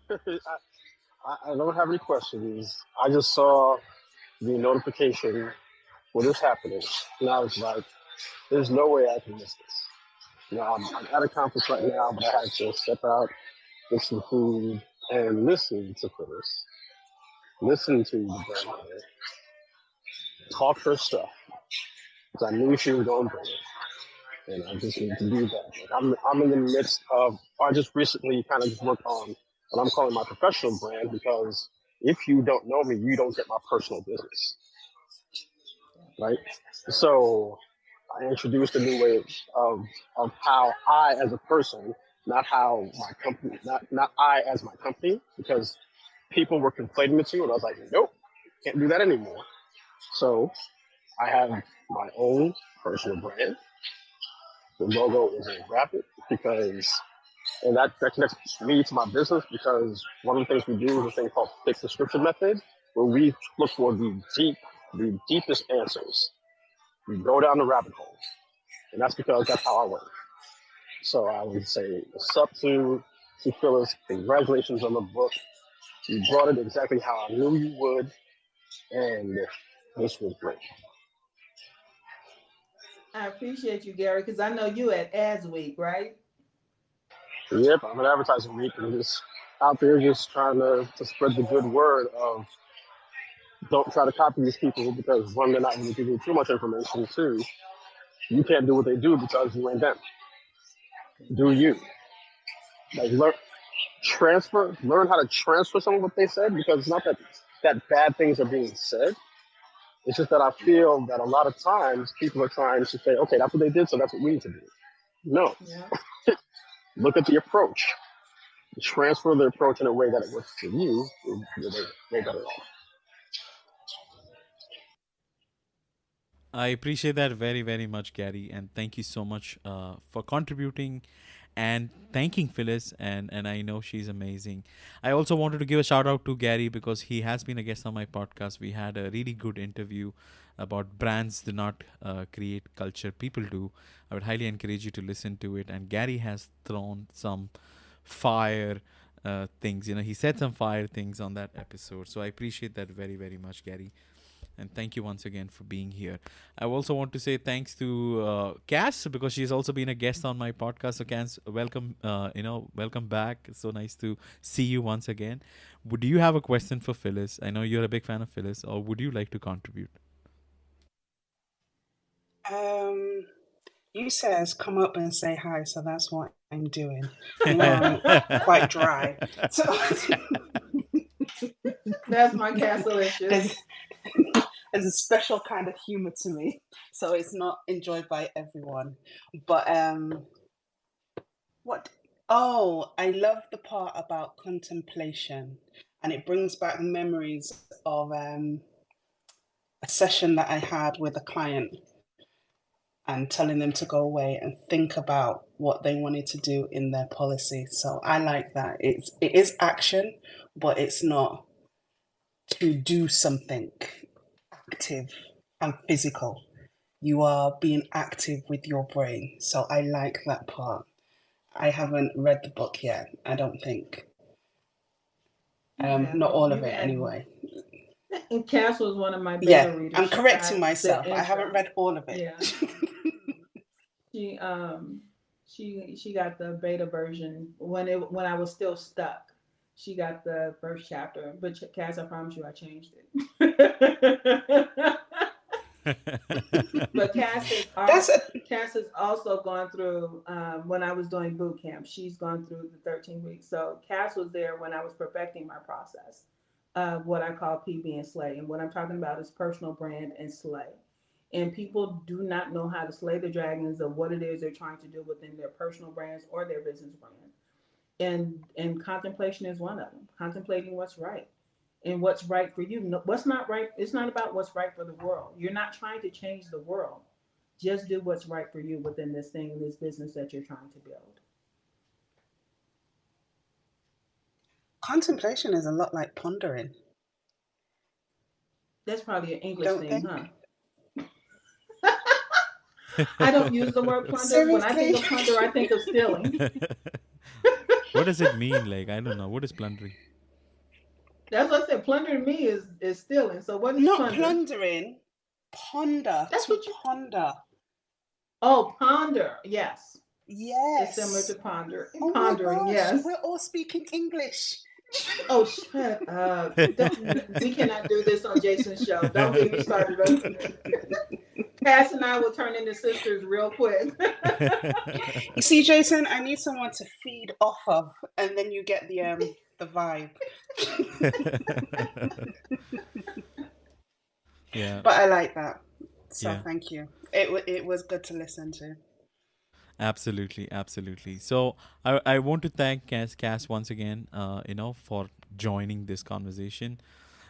I don't have any questions. I just saw the notification for this happening, and I was like, "There's no way I can miss this." I'm at a conference right now, but I had to step out, get some food, and listen to Phyllis, listen to the grandmother talk her stuff, because I knew she was going to bring it, and I just need to do that. Like, I'm in the midst of. I just recently kind of just worked on what I'm calling my professional brand, because if you don't know me, you don't get my personal business, right? So I introduced a new way of how I as a person, not how my company, not I as my company, because people were conflating the two, and I was like, nope, can't do that anymore. So I have my own personal brand. The logo is a graphic, because and that connects me to my business, because one of the things we do is a thing called thick description method, where we look for the deepest answers. We go down the rabbit hole, and that's because that's how I work. So I would say, what's up to Phyllis? Congratulations on the book. You brought it exactly how I knew you would, and this was great. I appreciate you, Gary, because I know you at Ads Week, right? Yep, I'm an advertising week, and just out there just trying to spread the good word of don't try to copy these people, because one, they're not going to give you too much information. Two, you can't do what they do because you ain't them. Do you? Like learn how to transfer some of what they said, because it's not that bad things are being said. It's just that I feel that a lot of times people are trying to say, okay, that's what they did, so that's what we need to do. No, Yeah. look at the approach. Transfer the approach in a way that it works for you. You're way better off. I appreciate that very, very much, Gary, and thank you so much for contributing and thanking Phyllis. And I know she's amazing. I also wanted to give a shout out to Gary because he has been a guest on my podcast. We had a really good interview about brands do not create culture, people do. I would highly encourage you to listen to it. And Gary has thrown some fire things. He said some fire things on that episode. So I appreciate that very, very much, Gary. And thank you once again for being here. I also want to say thanks to Cass because she's also been a guest on my podcast. So Cass, welcome. Welcome back. It's so nice to see you once again. Would you have a question for Phyllis? I know you're a big fan of Phyllis, or would you like to contribute? Um, you says come up and say hi, so that's what I'm doing. I'm quite dry, so That's my Cassalicious. there's, there's a special kind of humor to me, so it's not enjoyed by everyone. But what Oh, I love the part about contemplation, and it brings back memories of a session that I had with a client and telling them to go away and think about what they wanted to do in their policy. So I like that. It is action, but it's not to do something active and physical. You are being active with your brain. So I like that part. I haven't read the book yet, I don't think. Not all of it anyway. And Cass was one of my beta Yeah, readers. I'm She correcting got myself. the I haven't intro. read all of it. Yeah. She got the beta version when I was still stuck. She got the first chapter, but Cass, I promise you, I changed it. But That's a, Cass has also gone through when I was doing boot camp. She's gone through the 13 weeks. So Cass was there when I was perfecting my process of what I call PB and slay. And what I'm talking about is personal brand and slay. And people do not know how to slay the dragons of what it is they're trying to do within their personal brands or their business brand. And contemplation is one of them. Contemplating what's right and what's right for you. What's not right, it's not about what's right for the world. You're not trying to change the world. Just do what's right for you within this thing, this business that you're trying to build. contemplation is a lot like pondering. That's probably an English Don't thing, think. huh? I don't use the word plunder. When I think Seriously? of plunder, I think of stealing. What does it mean? Like, I don't know. What is plundering? That's what I said. Plunder to me is stealing. So what is Not plunder? plundering, ponder, That's to what you. ponder. Oh, ponder. Yes, it's similar to Yes. ponder. Oh my Pondering. gosh, Yes. we're all speaking English. Oh, shut up. We cannot do this on Jason's show. Don't get me started on Cass and I will turn into sisters real quick. You see, Jason, I need someone to feed off of, and then you get the vibe. Yeah. But I like that. So Yeah. thank you. It was good to listen to. Absolutely, absolutely. So I want to thank Cass once again, for joining this conversation.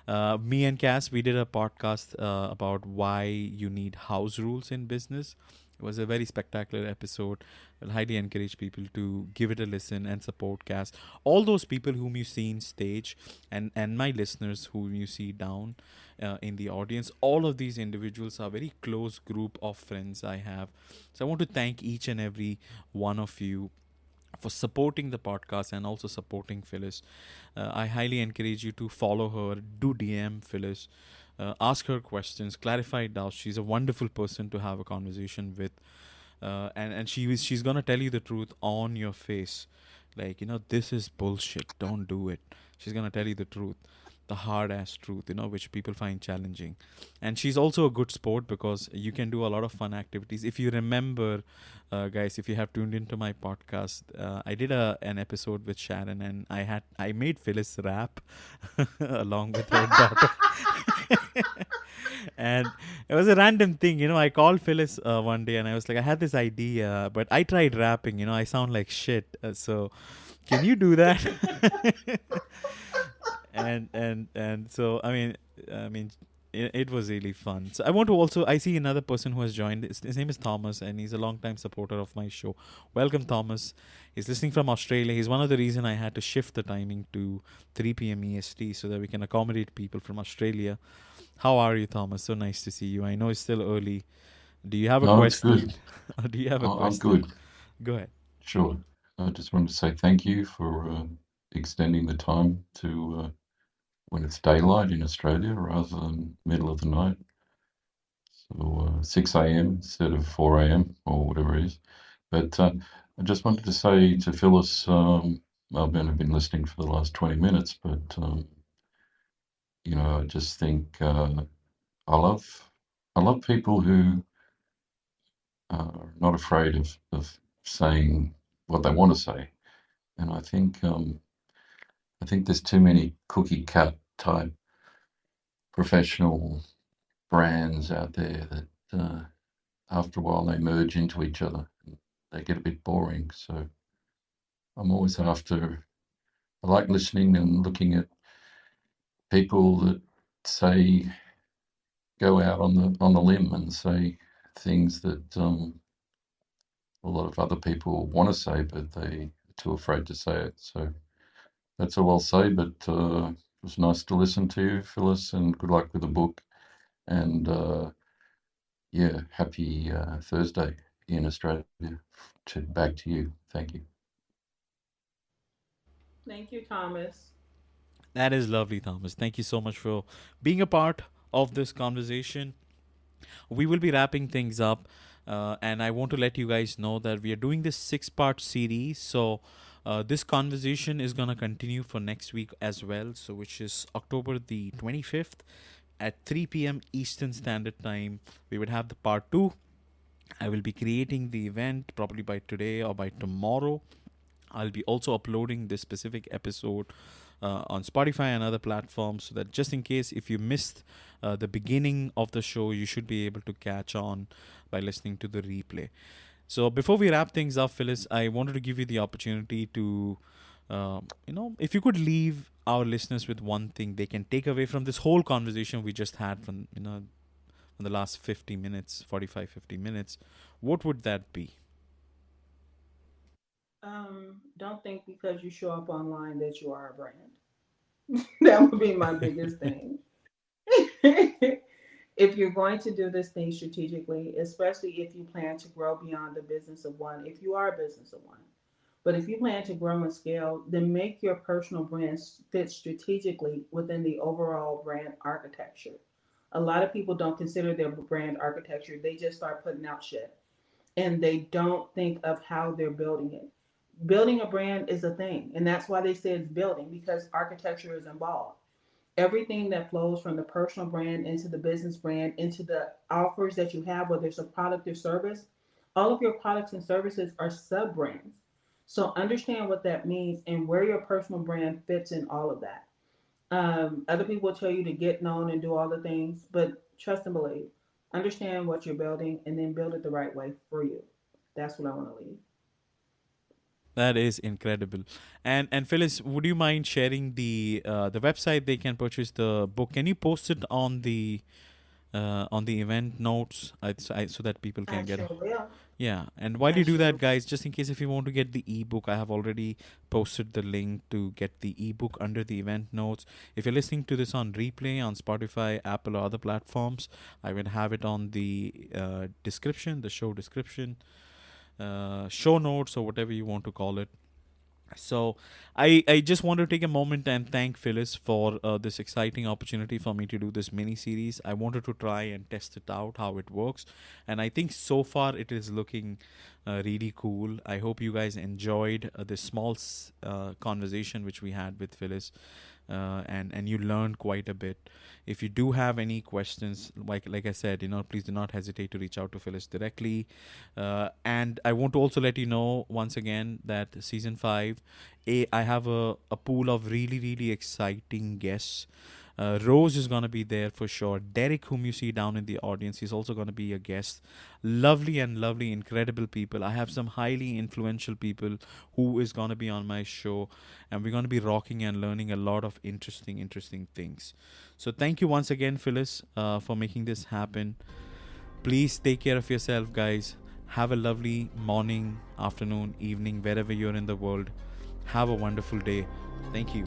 Me and Cass, we did a podcast about why you need house rules in business. It was a very spectacular episode. I'll highly encourage people to give it a listen and support Cass. All those people whom you see in stage and my listeners whom you see down in the audience, all of these individuals are a very close group of friends I have. So I want to thank each and every one of you for supporting the podcast and also supporting Phyllis. I highly encourage you to follow her, do DM Phyllis, ask her questions, clarify doubts. She's a wonderful person to have a conversation with, and she's gonna tell you the truth on your face, like this is bullshit. Don't do it. She's gonna tell you the truth, the hard ass truth, which people find challenging. And she's also a good sport because you can do a lot of fun activities. If you remember, guys, if you have tuned into my podcast, I did an episode with Sharon, and I made Phyllis rap along with her daughter. And it was a random thing, I called Phyllis one day and I was like, I had this idea, but I tried rapping, I sound like shit, so can you do that? and so I mean it was really fun. So I want to also, I see another person who has joined. His name is Thomas, and he's a long time supporter of my show. Welcome, Thomas. He's listening from Australia. He's one of the reason I had to shift the timing to 3 p.m. EST so that we can accommodate people from Australia. How are you, Thomas? So nice to see you. I know it's still early. Do you have a No, it's question? good. Do you have a I'm question? good. Go ahead. Sure. I just wanted to say thank you for extending the time to when it's daylight in Australia rather than middle of the night. So 6 a.m. instead of 4 a.m. or whatever it is. But I just wanted to say to Phyllis, I've been listening for the last 20 minutes, but I just think I love people who are not afraid of saying what they want to say. And I think there's too many cookie cut type professional brands out there that after a while they merge into each other and they get a bit boring. So I'm always after. I like listening and looking at people that say go out on the limb and say things that a lot of other people want to say, but they are too afraid to say it. So that's all I'll say. But it was nice to listen to you, Phyllis, and good luck with the book. And yeah, happy Thursday in Australia. Back to you. Thank you. Thank you, Thomas. That is lovely, Thomas. Thank you so much for being a part of this conversation. We will be wrapping things up, and I want to let you guys know that we are doing this 6-part series. So this conversation is going to continue for next week as well, so which is October the 25th at 3 p.m. Eastern Standard Time. We would have the part 2. I will be creating the event probably by today or by tomorrow. I'll be also uploading this specific episode on Spotify and other platforms, so that just in case if you missed the beginning of the show, you should be able to catch on by listening to the replay. So before we wrap things up, Phyllis, I wanted to give you the opportunity to, if you could leave our listeners with one thing they can take away from this whole conversation we just had from the last 50 minutes, 45, 50 minutes, what would that be? Don't think because you show up online that you are a brand. That would be my biggest thing. If you're going to do this thing strategically, especially if you plan to grow beyond the business of one, if you are a business of one, but if you plan to grow and scale, then make your personal brand fit strategically within the overall brand architecture. A lot of people don't consider their brand architecture, they just start putting out shit and they don't think of how they're building it. Building a brand is a thing, and that's why they say it's building, because architecture is involved. Everything that flows from the personal brand into the business brand into the offers that you have, whether it's a product or service, all of your products and services are sub brands. So understand what that means and where your personal brand fits in all of that. Other people will tell you to get known and do all the things, but trust and believe. Understand what you're building and then build it the right way for you. That's what I want to leave. That is incredible. And Phyllis, would you mind sharing the website they can purchase the book? Can you post it on the event notes, so that people I can get? sure will. Yeah, and while I you do sure that, will. guys, just in case if you want to get the ebook, I have already posted the link to get the ebook under the event notes. If you're listening to this on replay on Spotify, Apple, or other platforms, I will have it on the description, the show description, show notes, or whatever you want to call it. So I just want to take a moment and thank Phyllis for this exciting opportunity for me to do this mini series. I wanted to try and test it out, how it works. And I think so far it is looking really cool. I hope you guys enjoyed this small conversation which we had with Phyllis. And you learned quite a bit. If you do have any questions, like I said, please do not hesitate to reach out to Phyllis directly. And I want to also let you know once again that season 5, I have a pool of really, really exciting guests. Rose is going to be there for sure. Derek, whom you see down in the audience, he's also going to be a guest. Lovely and lovely, incredible people. I have some highly influential people who is going to be on my show, and we're going to be rocking and learning a lot of interesting things. So thank you once again, Phyllis, for making this happen. Please take care of yourself, guys. Have a lovely morning, afternoon, evening, wherever you're in the world. Have a wonderful day. Thank you.